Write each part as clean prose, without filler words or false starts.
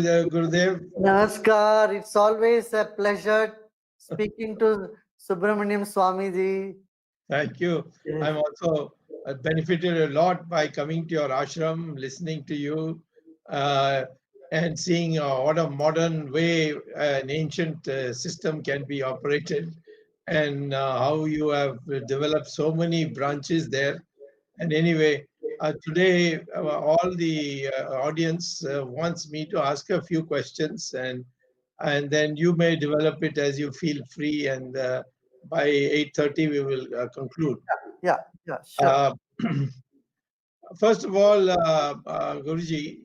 Gurudev. Namaskar. It's always a pleasure speaking to Subramaniam Swamiji. Thank you. Yes. I'm also benefited a lot by coming to your ashram, listening to you, and seeing what a modern way an ancient system can be operated, and how you have developed so many branches there. And anyway, today all the audience wants me to ask a few questions, and then you may develop it as you feel free, and by 8:30 we will conclude. Yeah, sure. First of all, Guruji,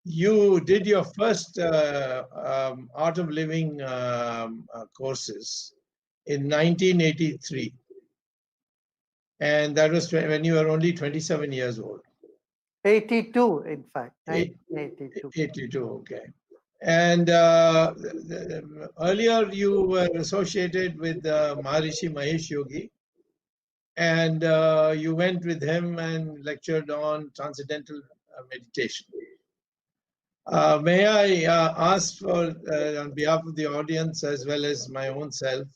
you did your first Art of Living courses in 1983, and that was when you were only 27 years old. 82, in fact. Eight- 1982. 82, okay. And earlier you were associated with Maharishi Mahesh Yogi, and you went with him and lectured on transcendental meditation. May I ask for, on behalf of the audience as well as my own self,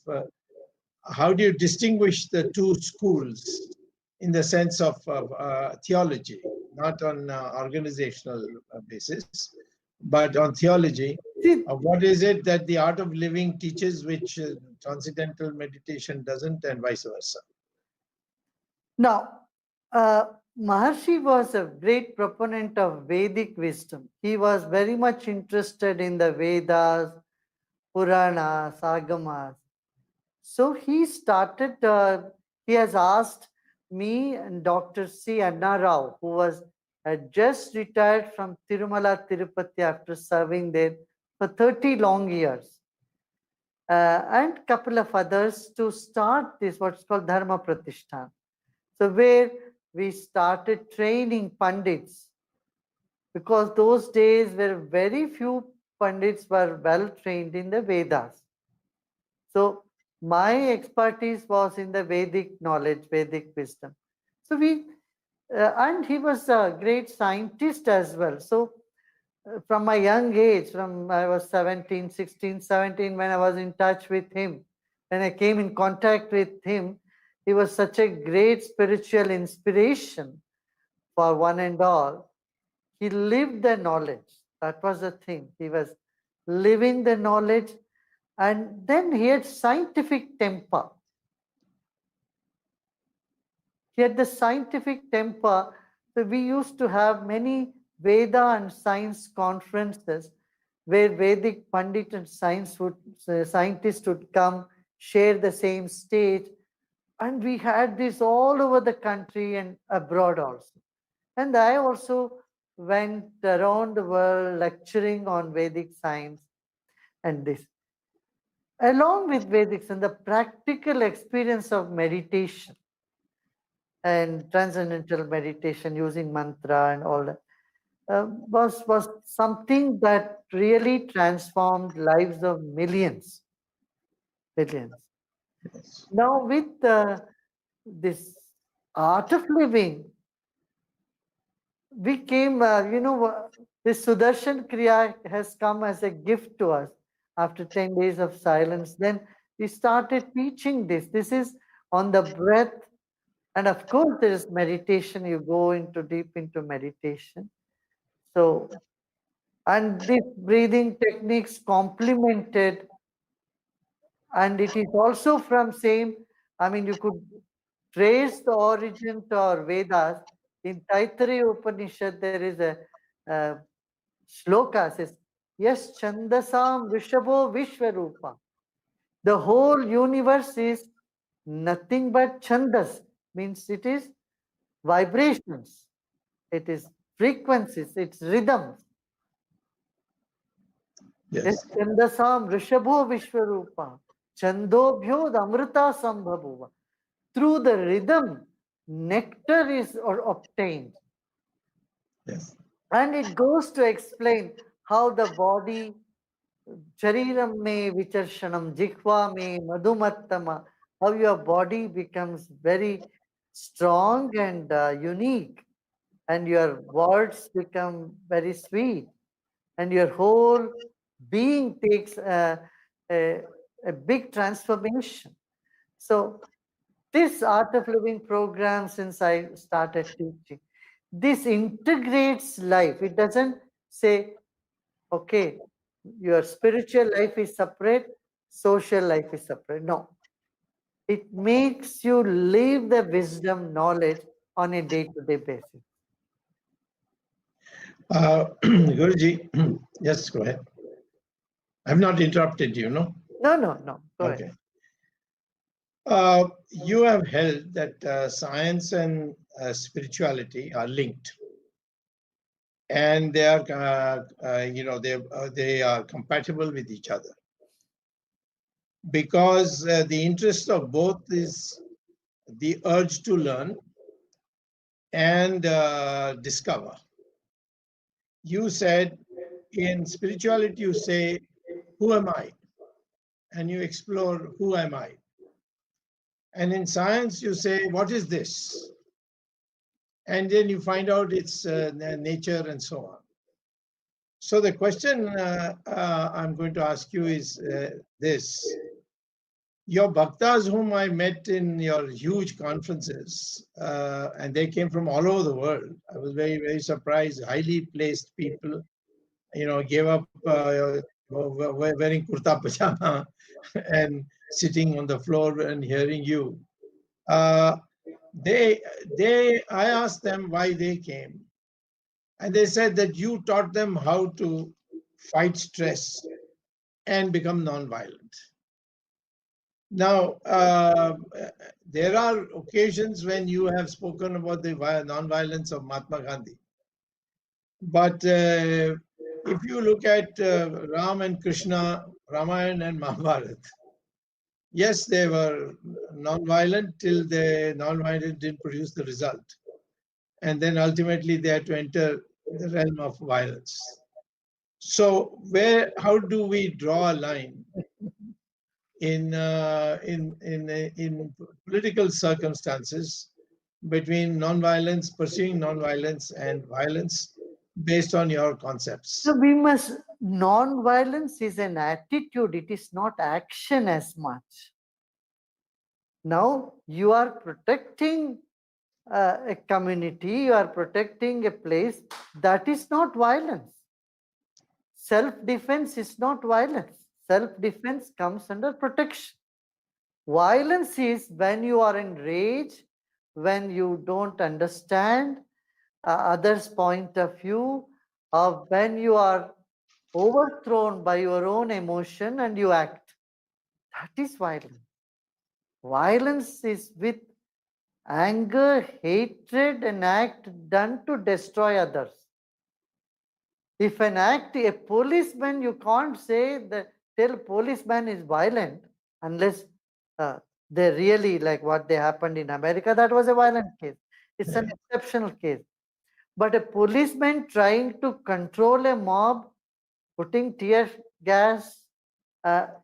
how do you distinguish the two schools in the sense of theology, not on organizational basis, but on theology? See, What is it that the Art of Living teaches which transcendental meditation doesn't, and vice versa? now, Maharshi was a great proponent of Vedic wisdom. He was very much interested in the Vedas, Puranas, Agamas. So he started, he has asked me and Dr. C. Anna Rao, who had just retired from Tirumala Tirupati after serving there for 30 long years, and couple of others, to start this what's called Dharma Pratishthan. So where we started training Pandits, because those days were very few Pandits were well trained in the Vedas. So my expertise was in the Vedic knowledge, Vedic wisdom. So and he was a great scientist as well. So from my young age, from I was 17, 16, 17, when I was in touch with him, when I came in contact with him, he was such a great spiritual inspiration for one and all. He lived the knowledge. That was the thing. He was living the knowledge, and then he had scientific temper. He had the scientific temper. So we used to have many Veda and science conferences where Vedic Pandit and scientists would come, share the same stage. And we had this all over the country and abroad also. And I also went around the world lecturing on Vedic science and this. Along with Vedics and the practical experience of meditation and transcendental meditation using mantra and all that, was something that really transformed lives of millions. Now with this Art of Living, we came, this Sudarshan Kriya has come as a gift to us after 10 days of silence. Then we started teaching this. This is on the breath. And of course, there is meditation. You go into deep into meditation. So, and these breathing techniques complemented, and it is also from same, I mean, you could trace the origin to our Vedas. In Taittiriya Upanishad, there is a shloka says, yes, Chandasam Vishabho Vishwarupa. The whole universe is nothing but Chandas, means it is vibrations, it is frequencies, it's rhythms. Yes. Chandasam Rishabho Vishwarupa. Chandobhyo Amrita Sambhavuva. Through the rhythm, nectar is obtained. Yes. And it goes to explain how the body, Shariram me vicharshanam, Jikva me madhumattama, how your body becomes very strong and unique, and your words become very sweet. and your whole being takes a big transformation. So this Art of Living program, since I started teaching, this integrates life. It doesn't say, okay, your spiritual life is separate, social life is separate. No, it makes you live the wisdom knowledge on a day-to-day basis. Guruji, yes, go ahead. I've not interrupted you, no? No. Go ahead. Okay. You have held that science and spirituality are linked, and they are, they are compatible with each other, because the interest of both is the urge to learn and discover. You said in spirituality, you say, "Who am I?" and you explore, "Who am I?" And in science, you say, "What is this?" And then you find out its nature and so on. So the question I'm going to ask you is this. Your bhaktas whom I met in your huge conferences, and they came from all over the world. I was very, very surprised. Highly placed people, gave up wearing kurta pajama and sitting on the floor and hearing you. Uh, I asked them why they came, and they said that you taught them how to fight stress and become non-violent. Now, there are occasions when you have spoken about the non-violence of Mahatma Gandhi. But if you look at Ram and Krishna, Ramayana and Mahabharata, yes, they were non-violent till the non-violent didn't produce the result. And then ultimately they had to enter the realm of violence. So how do we draw a line in political circumstances between non-violence, pursuing non-violence, and violence based on your concepts? So we must, non-violence is an attitude, it is not action as much. Now you are protecting a community, you are protecting a place, that is not violence. Self-defense is not violence. Self-defense comes under protection. Violence is when you are in rage, when you don't understand others' point of view, or when you are overthrown by your own emotion and you act. That is violence. Violence is with anger, hatred, an act done to destroy others. If an act, a policeman, you can't say that, tell policeman is violent unless they really, like what they happened in America, that was a violent case. It's an exceptional case. But a policeman trying to control a mob, putting tear gas,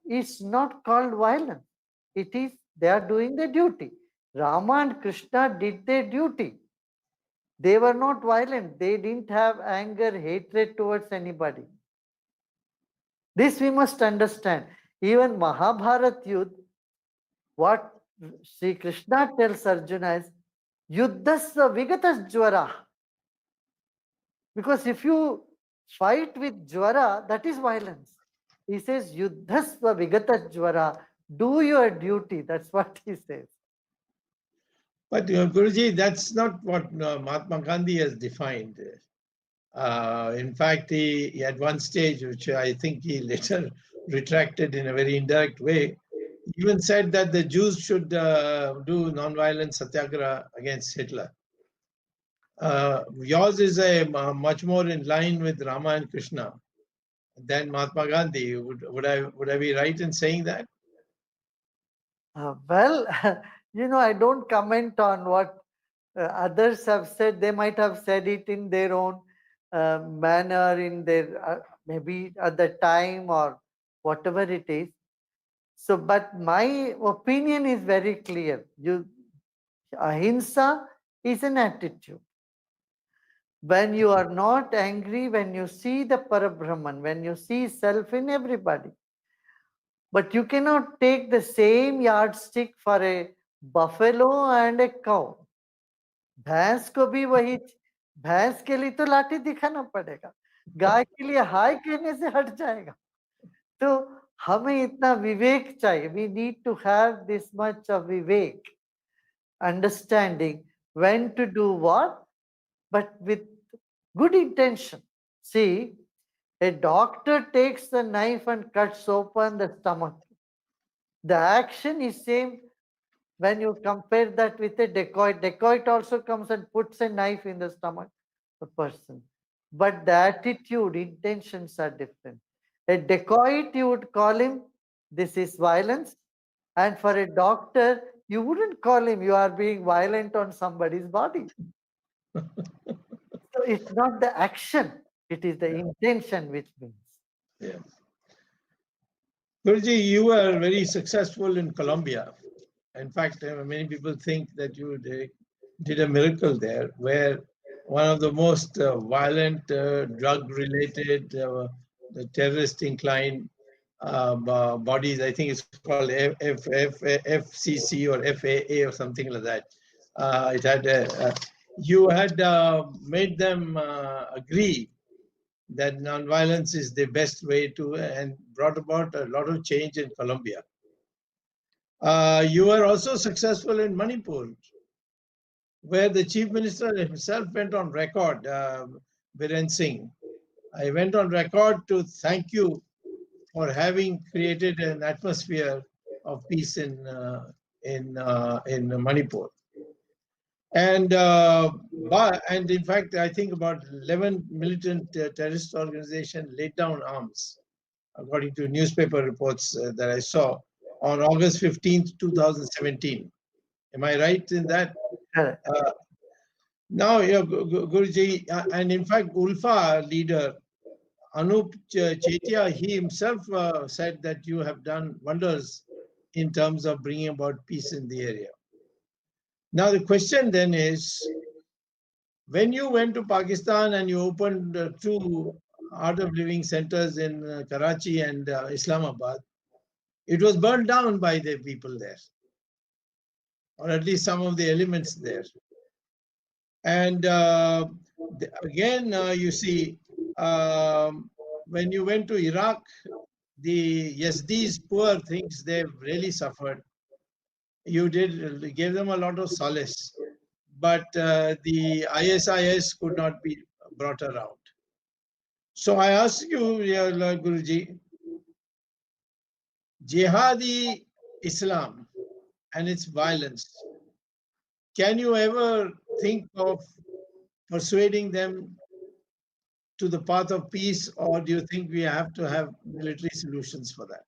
is not called violence. It is, they are doing their duty. Rama and Krishna did their duty. They were not violent. They didn't have anger, hatred towards anybody. This we must understand. Even Mahabharat Yudh, what Sri Krishna tells Arjuna is, Yuddhasya Vigatas Jwara. Because if you fight with Jwara, that is violence. He says, Yuddhasya Vigatas Jwara. Do your duty. That's what he says. But Guruji, that's not what Mahatma Gandhi has defined. In fact, he at one stage, which I think he later retracted in a very indirect way, even said that the Jews should do non-violent satyagraha against Hitler. Yours is much more in line with Rama and Krishna than Mahatma Gandhi. Would I be right in saying that? Well, I don't comment on what others have said. They might have said it in their own manner, in their maybe at the time or whatever it is. So, but my opinion is very clear. Ahimsa is an attitude. When you are not angry, when you see the Parabrahman, when you see self in everybody. But you cannot take the same yardstick for a buffalo and a cow. भैंस को भी वही, भैंस के लिए तो लाठी दिखाना पड़ेगा, गाय के लिए हाय कहने से हट जाएगा. तो हमें इतना विवेक चाहिए. We need to have this much of vivek, understanding when to do what, but with good intention. See, a doctor takes the knife and cuts open the stomach. The action is same when you compare that with a dacoit. Dacoit also comes and puts a knife in the stomach of the person. But the attitude, intentions are different. A dacoit, you would call him, this is violence. And for a doctor, you wouldn't call him, you are being violent on somebody's body. So it's not the action, it is the intention which means. Yeah. Guruji, you were very successful in Colombia. In fact, many people think that you did a miracle there, where one of the most violent, drug-related, the terrorist-inclined bodies, I think it's called FCC or FAA or something like that. It had you had made them agree that nonviolence is the best way to, and brought about a lot of change in Colombia. You were also successful in Manipur, where the chief minister himself went on record, Biren Singh. I went on record to thank you for having created an atmosphere of peace in Manipur. And in fact, I think about 11 militant terrorist organizations laid down arms, according to newspaper reports that I saw on August 15th, 2017. Am I right in that? Correct. Now, Guruji, and in fact, ULFA leader Anup Chetia, he himself said that you have done wonders in terms of bringing about peace in the area. Now, the question then is, when you went to Pakistan and you opened 2 Art of Living centers in Karachi and Islamabad, it was burned down by the people there, or at least some of the elements there. And again, you see, when you went to Iraq, the Yazidis, poor things, they've really suffered. You gave them a lot of solace, but the ISIS could not be brought around. So I ask you, Guruji, jihadi Islam and its violence, can you ever think of persuading them to the path of peace, or do you think we have to have military solutions for that?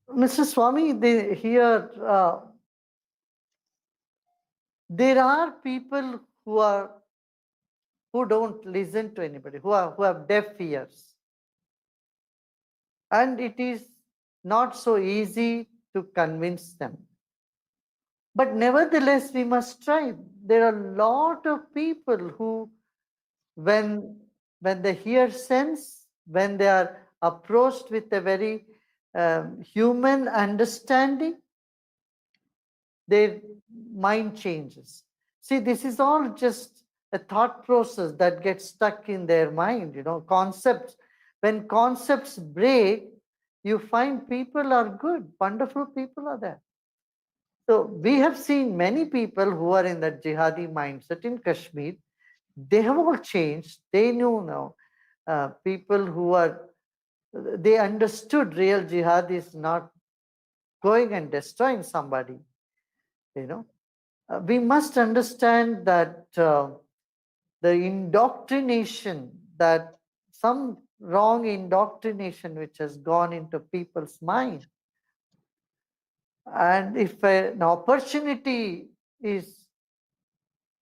Mr. Swami, here there are people who don't listen to anybody, who have deaf ears, and it is not so easy to convince them. But nevertheless, we must try. There are a lot of people who, when they hear sense, when they are approached with a very human understanding, their mind changes. See, this is all just a thought process that gets stuck in their mind, concepts. When concepts break, you find people are good, wonderful people are there. So we have seen many people who are in that jihadi mindset in Kashmir. They have all changed. They knew now. People they understood real jihad is not going and destroying somebody. We must understand that the indoctrination, that some wrong indoctrination which has gone into people's mind. And if an opportunity is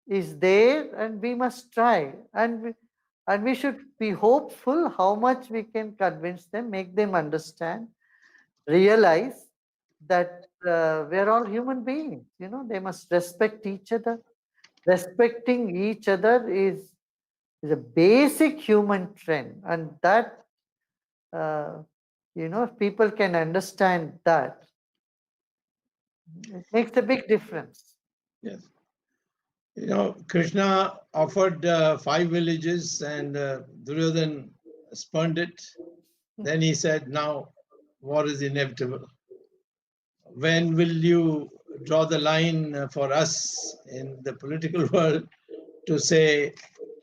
there, and we must try, and we should be hopeful how much we can convince them, make them understand, realize that we're all human beings. They must respect each other. Respecting each other is a basic human trend, and that if people can understand that, it makes a big difference. Yes. Krishna offered 5 villages and Duryodhan spurned it. Then he said, now war is inevitable. When will you draw the line for us in the political world to say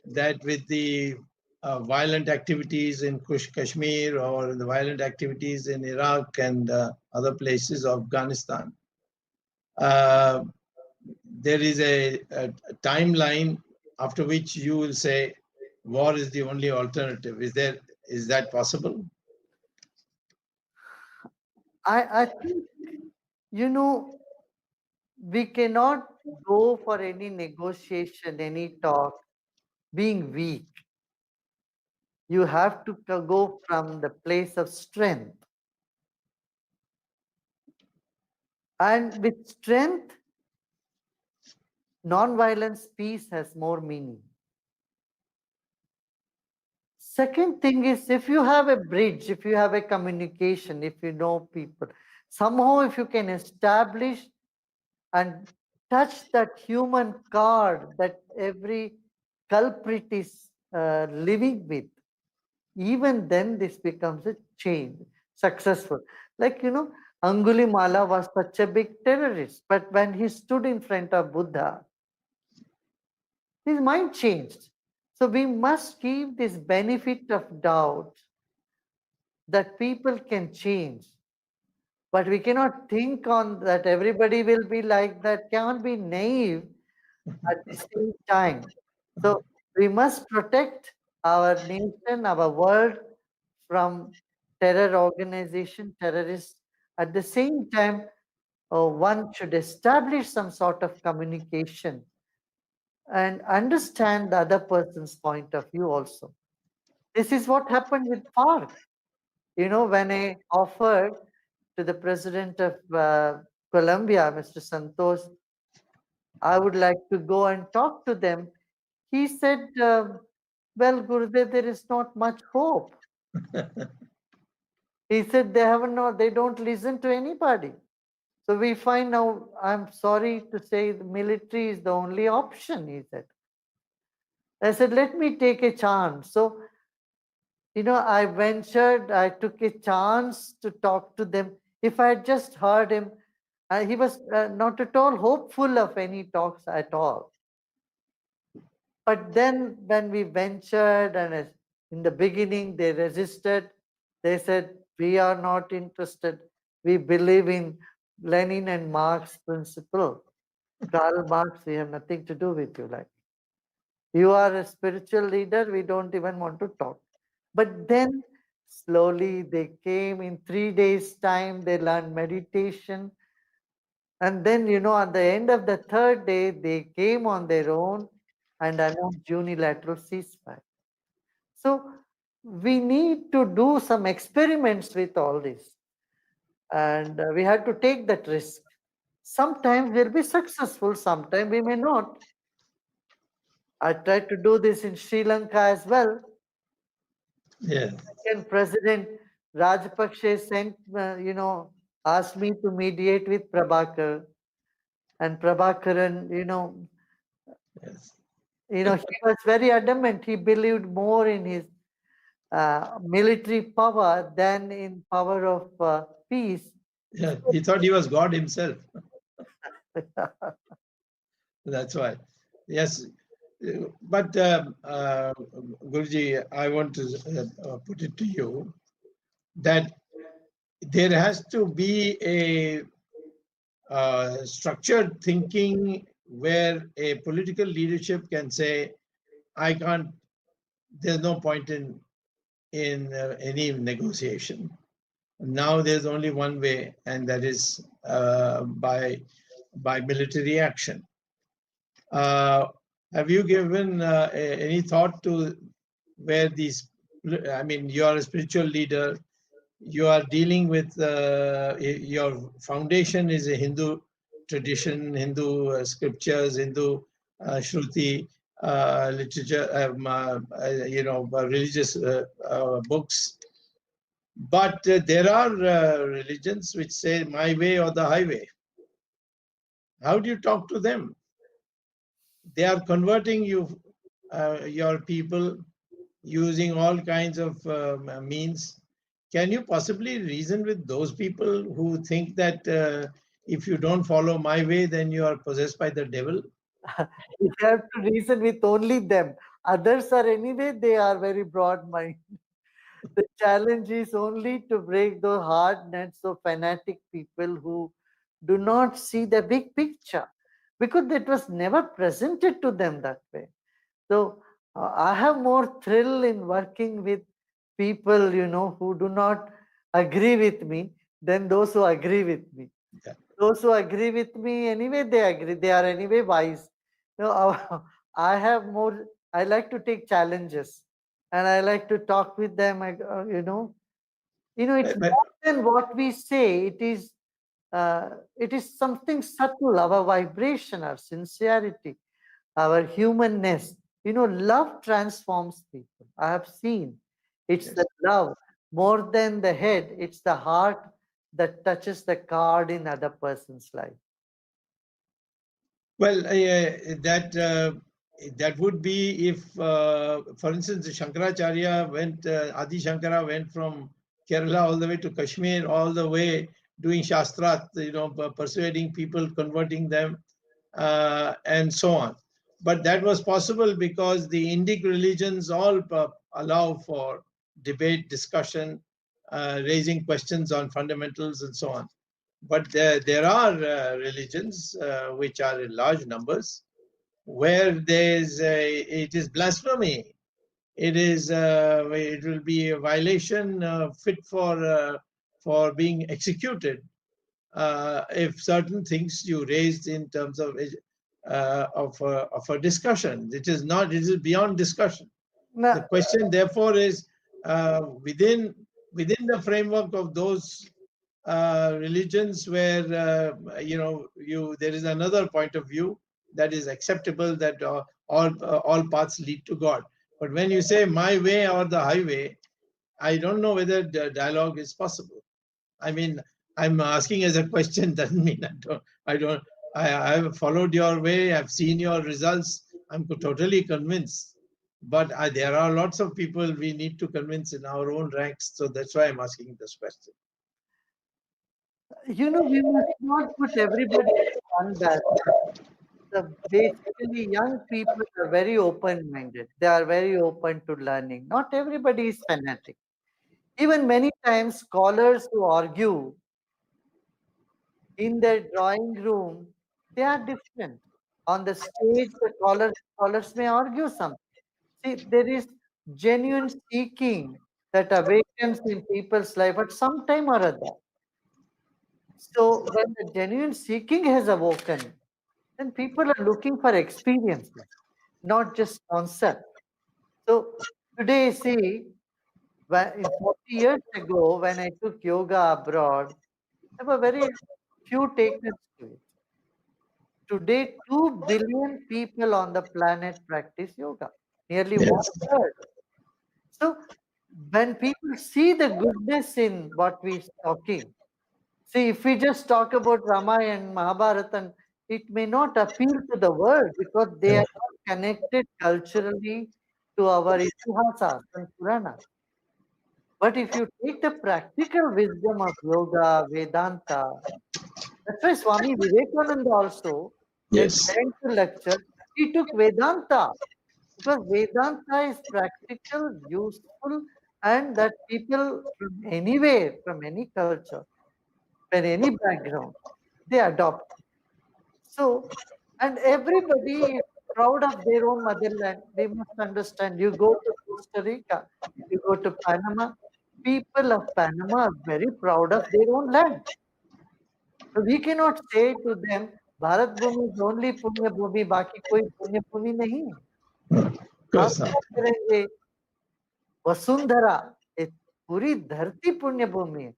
that with the violent activities in Kashmir or the violent activities in Iraq and other places of Afghanistan, there is a timeline after which you will say war is the only alternative. Is that possible? I think, we cannot go for any negotiation, any talk, being weak. You have to go from the place of strength. And with strength, non-violence peace has more meaning. Second thing is, if you have a bridge, if you have a communication, if you know people, somehow if you can establish and touch that human card that every culprit is living with, even then this becomes a change, successful. Like, Angulimala was such a big terrorist, but when he stood in front of Buddha, his mind changed. So we must give this benefit of doubt that people can change. But we cannot think on that everybody will be like that, can't be naive at the same time. So we must protect our nation, our world from terror organization, terrorists. At the same time, one should establish some sort of communication and understand the other person's point of view also. This is what happened with FARC. When I offered to the president of Colombia, Mr. Santos, I would like to go and talk to them. He said, well, Gurudev, there is not much hope. He said they don't listen to anybody. So we find now, I'm sorry to say, the military is the only option, he said. I said, let me take a chance. So, I ventured, I took a chance to talk to them. If I had just heard him, he was not at all hopeful of any talks at all. But then when we ventured, and in the beginning they resisted, they said, we are not interested. We believe in Lenin and Marx principle. Karl Marx, we have nothing to do with you. Like, you are a spiritual leader, we don't even want to talk. But then slowly they came. In 3 days' time, they learned meditation. And then, at the end of the third day, they came on their own and announced unilateral ceasefire. So we need to do some experiments with all this. And we had to take that risk. Sometimes we'll be successful, sometimes we may not. I tried to do this in Sri Lanka as well. Yes. Second President Rajapaksa sent, asked me to mediate with Prabhakar. And Prabhakaran, Yes. he was very adamant. He believed more in his military power than in power of peace. Yeah, he thought he was God himself. That's why. Yes. But Guruji, I want to put it to you that there has to be a structured thinking where a political leadership can say, I can't, there's no point in any negotiation. Now there's only one way, and that is by military action. Have you given any thought to where these, I mean, you are a spiritual leader, you are dealing with, your foundation is a Hindu tradition, Hindu scriptures, Hindu Shruti literature, religious books. But there are religions which say my way or the highway. How do you talk to them? They are converting you, your people, using all kinds of means. Can you possibly reason with those people who think that if you don't follow my way, then you are possessed by the devil? We have to reason with only them. Others are anyway, they are very broad minded. The challenge is only to break the hard nets of fanatic people who do not see the big picture because it was never presented to them that way. So I have more thrill in working with people, who do not agree with me than those who agree with me. Yeah. Those who agree with me, anyway, they agree. They are anyway wise. I have more, I like to take challenges and I like to talk with them. It's But more than what we say. It is something subtle, our vibration, our sincerity, our humanness. Love transforms people. I have seen it's yes. the love more than the head, it's the heart that touches the card in other person's life. Well, that would be if, for instance, Shankaracharya went, Adi Shankara went from Kerala all the way to Kashmir, all the way doing Shastrat, persuading people, converting them, and so on. But that was possible because the Indic religions all allow for debate, discussion, raising questions on fundamentals, and so on. But there are religions which are in large numbers where it is blasphemy. It will be a violation fit for being executed if certain things you raised in terms of a discussion. It is beyond discussion. The Now, question, therefore, is within the framework of those religions where there is another point of view that is acceptable, that all paths lead to God. But when you say my way or the highway, I don't know whether the dialogue is possible. I mean, I'm asking as a question. Doesn't mean I have followed your way. I've seen your results. I'm totally convinced. But there are lots of people we need to convince in our own ranks. So that's why I'm asking this question. we must not put everybody in one basket. Basically, young people are very open minded. They are very open to learning. Not everybody is fanatic. Even many times, scholars who argue in their drawing room, they are different. On the stage, the scholars may argue something. See, there is genuine seeking that awakens in people's life at some time or other. So, when the genuine seeking has awoken, then people are looking for experiences, not just concept. So, today, see, 40 years ago, when I took yoga abroad, there were very few takers to it. Today, 2 billion people on the planet practice yoga, nearly one Yes. third. So, when people see the goodness in what we're talking, see, if we just talk about Ramayana and Mahabharata, it may not appeal to the world because they are not connected culturally to our Itihasas and Puranas. But if you take the practical wisdom of yoga, Vedanta, that's why Swami Vivekananda also, when he Yes. went to lecture, he took Vedanta because Vedanta is practical, useful, and that people from anywhere, from any culture, from any background, they adopt. So, and everybody is proud of their own motherland. They must understand. You go to Costa Rica, you go to Panama, people of Panama are very proud of their own land. So we cannot say to them, Bharat Bhumi is only Punya Bhumi, बाकी कोई पुण्य भूमि नहीं है. Of हम course not. क्या करेंगे? वसुंधरा, एक पूरी धरती पुण्य भूमि है.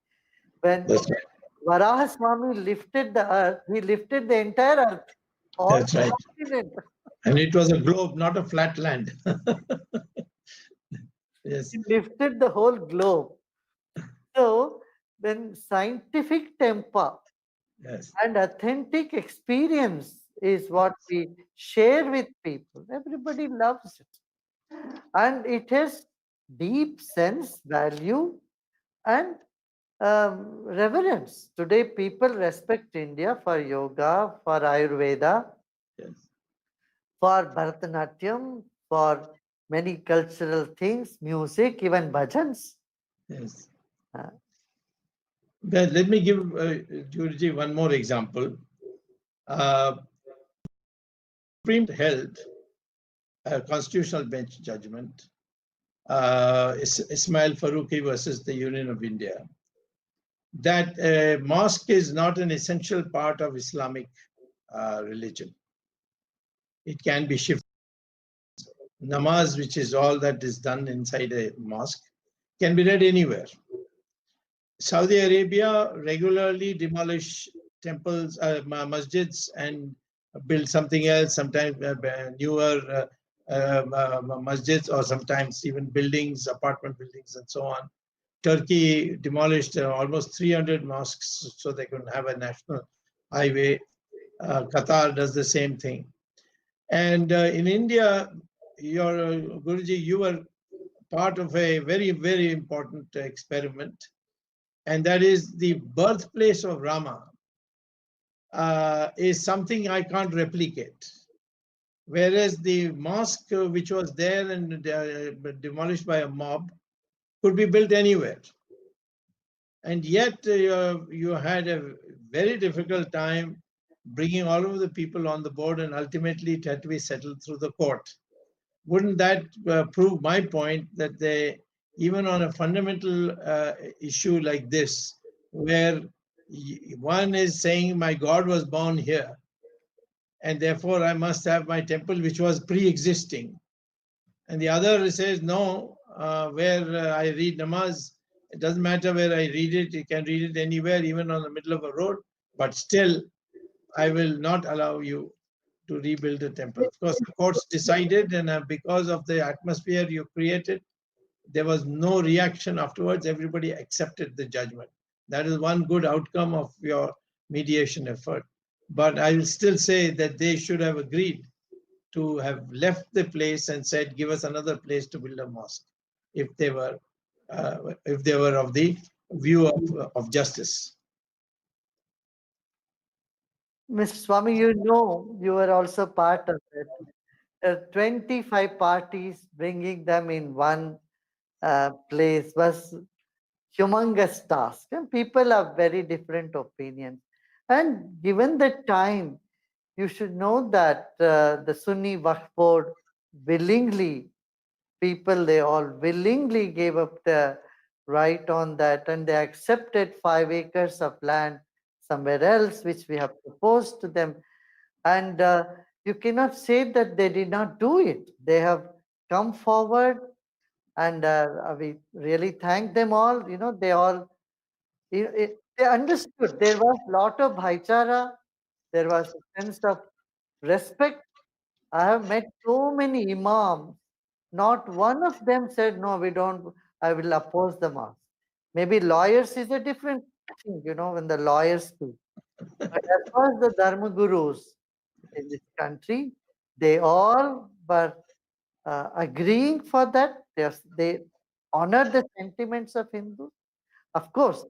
When That's right. Varaha Swami lifted the earth, he lifted the entire earth, all That's right. continent. And it was a globe, not a flat land. Yes, He lifted the whole globe. So when scientific temper yes, and authentic experience is what we share with people, everybody loves it. And it has deep sense, value, and reverence. Today, people respect India for yoga, for Ayurveda, yes, for Bharatanatyam, for many cultural things, music, even bhajans. yes. Uh, Then let me give Guruji one more example. Supreme held a constitutional bench judgment, Ismail Faruqi versus the Union of India, that mosque is not an essential part of Islamic religion. It can be shifted. Namaz, which is all that is done inside a mosque, can be read anywhere. Saudi Arabia regularly demolish temples, masjids, and build something else, sometimes newer masjids, or sometimes even buildings, apartment buildings, and so on. Turkey demolished almost 300 mosques so they could have a national highway. Qatar does the same thing. And in India, your Guruji, you were part of a very, very important experiment, and that is the birthplace of Rama is something I can't replicate. Whereas the mosque, which was there and demolished by a mob, could be built anywhere. And yet you had a very difficult time bringing all of the people on the board, and ultimately it had to be settled through the court. Wouldn't that prove my point that they, even on a fundamental issue like this, where one is saying my God was born here, and therefore I must have my temple which was pre-existing, and the other says no, where I read namaz, it doesn't matter where I read it, you can read it anywhere, even on the middle of a road, but still I will not allow you to rebuild the temple. Of course, the courts decided, and because of the atmosphere you created, there was no reaction afterwards. Everybody accepted the judgment. That is one good outcome of your mediation effort. But I will still say that they should have agreed to have left the place and said, "Give us another place to build a mosque," if they were of the view of justice. Mr. Swami, you know, you were also part of it. 25 parties bringing them in one place was humongous task, and people have very different opinions. And given the time, you should know that the Sunni Waqf Board willingly, people, they all willingly gave up the right on that, and they accepted 5 acres of land somewhere else, which we have proposed to them. And you cannot say that they did not do it. They have come forward, and we really thank them all. You know, they all, they understood. There was lot of bhaichara. There was a sense of respect. I have met so many imams. Not one of them said, no, we don't, I will oppose the mosque. Maybe lawyers is a different thing, you know, when the lawyers speak. But as far as the Dharma gurus in this country, they all were agreeing for that. They honor the sentiments of Hindus. Of course,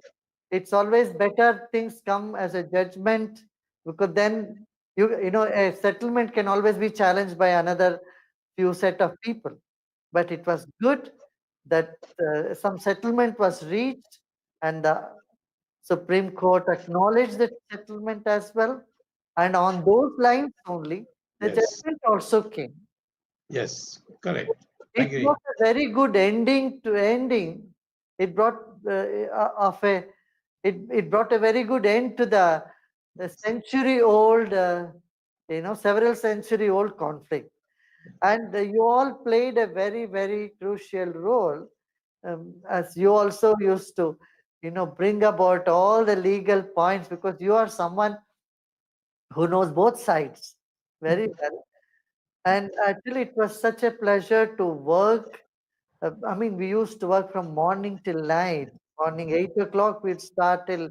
it's always better things come as a judgment, because then you know, a settlement can always be challenged by another few set of people. But it was good that some settlement was reached, and the Supreme Court acknowledged the settlement as well. And on those lines only, the Yes, judgment also came. yes, correct. I It agree. brought a very good ending to ending. It brought of a it brought a very good end to the century old, you know, several century old conflict. And you all played a very, very crucial role, as you also used to, you know, bring about all the legal points, because you are someone who knows both sides very well. And actually, it was such a pleasure to work. I mean, we used to work from morning till night. Morning 8 o'clock, we'd start till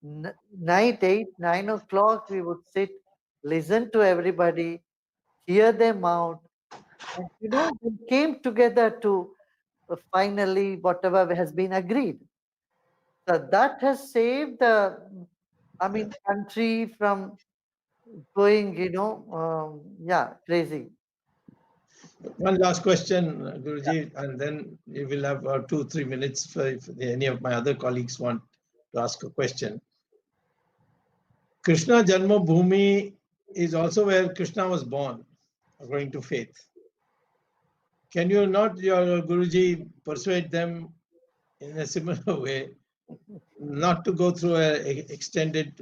night 9 o'clock. We would sit, listen to everybody, hear them out, and we came together to finally whatever has been agreed. So that has saved the, I mean, country from going, yeah, crazy. One last question, Guruji, and then we will have 2-3 minutes for if any of my other colleagues want to ask a question. Krishna Janma Bhumi is also where Krishna was born, according to faith. Can you not, your Guruji, persuade them in a similar way not to go through a extended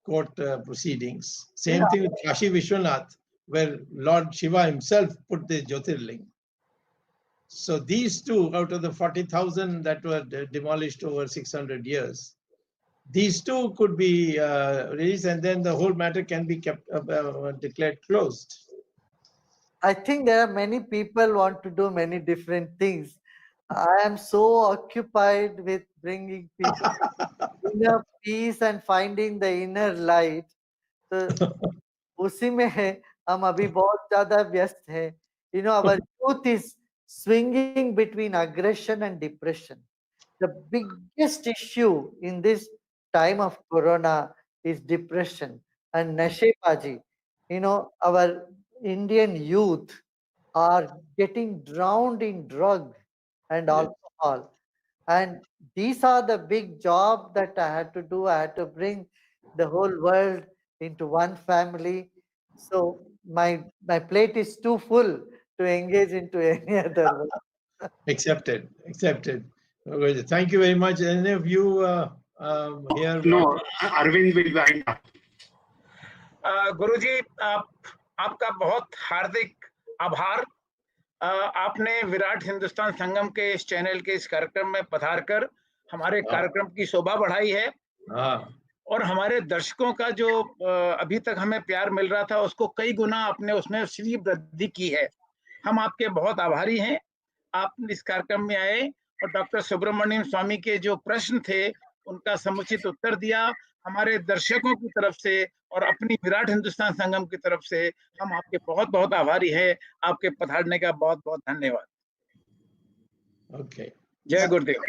court proceedings? Same thing with Kashi Vishwanath, where Lord Shiva himself put the Jyotirling. So these two out of the 40,000 that were demolished over 600 years, these two could be released, and then the whole matter can be kept declared closed. I think there are many people want to do many different things. I am so occupied with bringing people inner peace and finding the inner light. तो उसी में हम अभी बहुत ज़्यादा व्यस्त हैं. Our youth is swinging between aggression and depression. The biggest issue in this time of corona is depression and nashebaji. Our Indian youth are getting drowned in drug and alcohol. And these are the big job that I had to do. I had to bring the whole world into one family. So my plate is too full to engage into any other work. Accepted. Thank you very much. Any of you here? No, Arvind will wind up. गुरुजी, आपका बहुत हार्दिक आभार. आपने विराट हिंदुस्तान संगम के इस channel के इस कार्यक्रम में पधार कर हमारे कार्यक्रम की शोभा बढ़ाई है. और हमारे दर्शकों का जो अभी तक हमें प्यार मिल रहा था उसको कई गुना आपने उसमें सीधी वृद्धि की है. हम आपके बहुत आभारी हैं. आप इस कार्यक्रम में आए और डॉक्टर सुब्रमण्यम स्वामी के जो प्रश्न थे उनका समुचित उत्तर दिया. हमारे दर्शकों की तरफ से और अपनी विराट हिंदुस्तान संगम की तरफ से हम आपके बहुत बहुत आभारी हैं. आपके पधारने का बहुत बहुत धन्यवाद. Okay. जय गुरुदेव.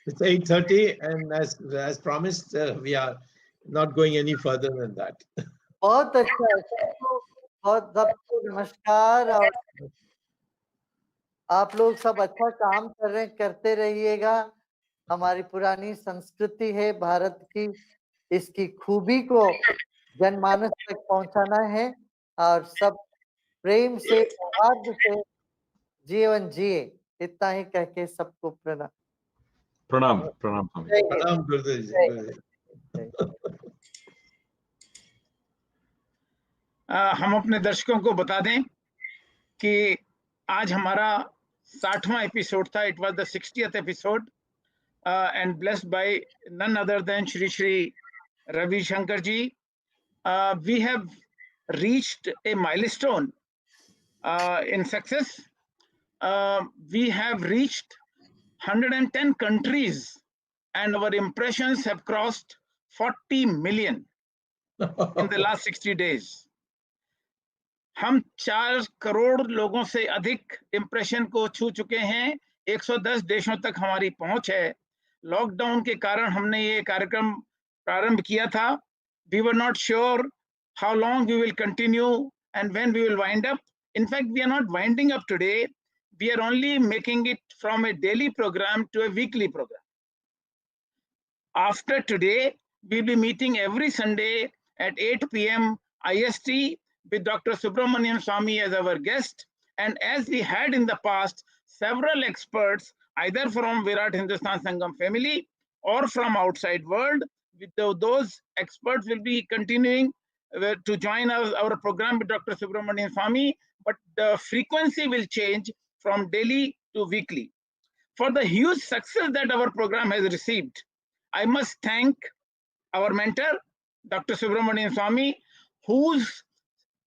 It's 8:30, and as promised, we are not going any further than that. बहुत अच्छा, सबको नमस्कार. और आप लोग सब अच्छा काम करते रहिएगा. हमारी पुरानी संस्कृति है भारत की, इसकी खूबी को जनमानस तक पहुंचाना है और सब प्रेम से सौहार्द से जीवन जिए. इतना ही कह के सबको प्रणाम. प्रणाम. प्रणाम गुरुदेव जी. हम अपने दर्शकों को बता दें कि आज हमारा 60वां एपिसोड था. It was the 60th episode and blessed by none other than Shri Shri Ravi Shankar ji. We have reached a milestone in success. We have reached 110 countries and our impressions have crossed 40 million in the last 60 days. हम 4 करोड़ लोगों से अधिक impression को छू चुके हैं. 110 देशों तक हमारी पहुंच है. लॉकडाउन के कारण हमने ये कार्यक्रम प्रारंभ किया था. We were not sure how long we will continue and when we will wind up. In fact, we are not winding up today. We are only making it from a daily program to a weekly program. After today, we'll be meeting every Sunday at 8 p.m. IST with Dr. Subramanian Swami as our guest. And as we had in the past, several experts, either from Virat Hindustan Sangam family or from outside world, those experts will be continuing to join our program with Dr. Subramanian Swami, but the frequency will change from daily to weekly. For the huge success that our program has received, I must thank our mentor, Dr. Subramanian Swami, whose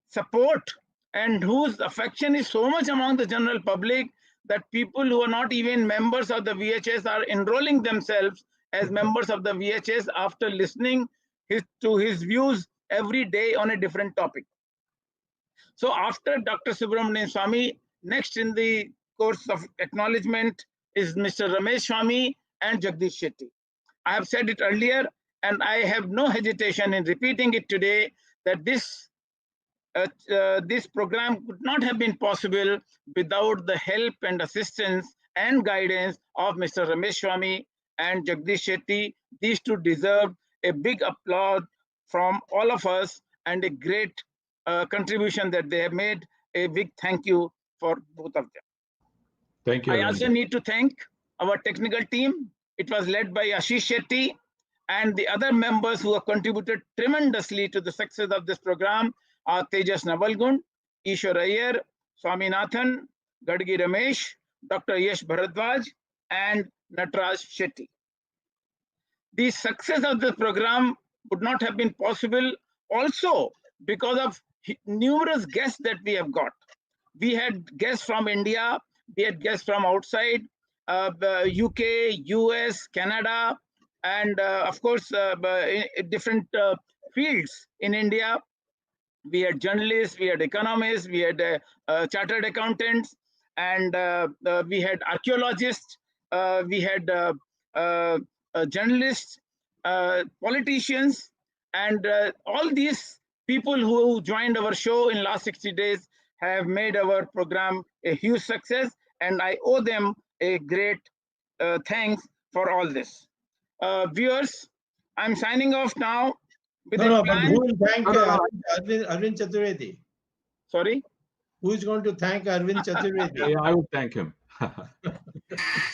support and whose affection is so much among the general public that people who are not even members of the VHS are enrolling themselves as members of the VHS after listening to his views every day on a different topic. So after Dr. Subramanian Swami, next in the course of acknowledgement is Mr. Ramesh Swami and Jagdish Shetty. I have said it earlier, and I have no hesitation in repeating it today, that this program could not have been possible without the help and assistance and guidance of Mr. Ramesh Swami and Jagdish Shetty. These two deserve a big applause from all of us and a great contribution that they have made. A big thank you for both of them. Thank you. I also need to thank our technical team. It was led by Ashish Shetty and the other members who have contributed tremendously to the success of this program are Tejas Navalgund, Ishwar Iyer, Swaminathan, Gadgi Ramesh, Dr. Yash Bharadwaj, and Nataraj Shetty. The success of this program would not have been possible also because of numerous guests that we have got. We had guests from India, we had guests from outside, UK, US, Canada, and of course, different fields in India. We had journalists, we had economists, we had chartered accountants, and we had archaeologists, we had journalists, politicians, and all these people who joined our show in last 60 days have made our program a huge success, and I owe them a great thanks for all this. Viewers, I'm signing off now. With No, a no, but plan. who will thank No, no, Arvind Chaturvedi? Sorry, Who is going to thank Arvind Chaturvedi? I would thank him.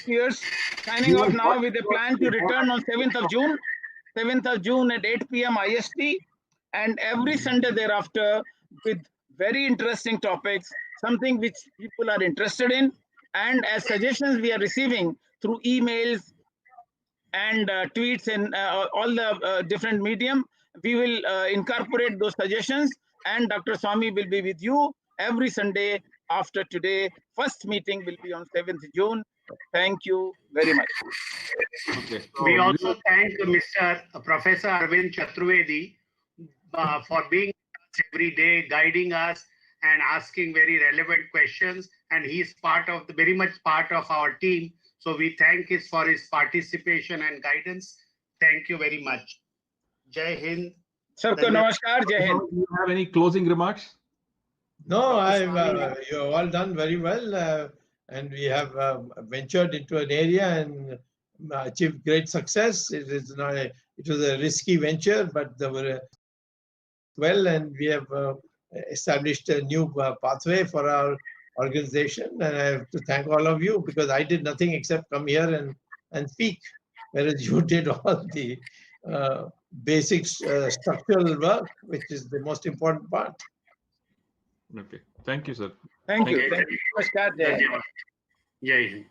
viewers, signing off now with a plan to return on 7th of June. 7th of June at 8 p.m. IST, and every Sunday thereafter with very interesting topics, something which people are interested in, and as suggestions we are receiving through emails and tweets and all the different medium, we will incorporate those suggestions, and Dr. Swami will be with you every Sunday after today. First meeting will be on 7th June. Thank you very much. Okay. We also thank Mr. Professor Arvind Chaturvedi for being with us every day, guiding us and asking very relevant questions. And he's very much part of our team. So we thank him for his participation and guidance. Thank you very much. Jai Hind. Sabko namaskar, Jai Hind. Do you have any closing remarks? No, you've all done very well, and we have ventured into an area and achieved great success. It was a risky venture, but they were well, and we have established a new pathway for our organization. And I have to thank all of you, because I did nothing except come here and speak, whereas you did all the basic structural work, which is the most important part. Okay. Thank you, sir. Thank you. Okay. Thank you. Namaskar, Jai Hind. Jai Hind.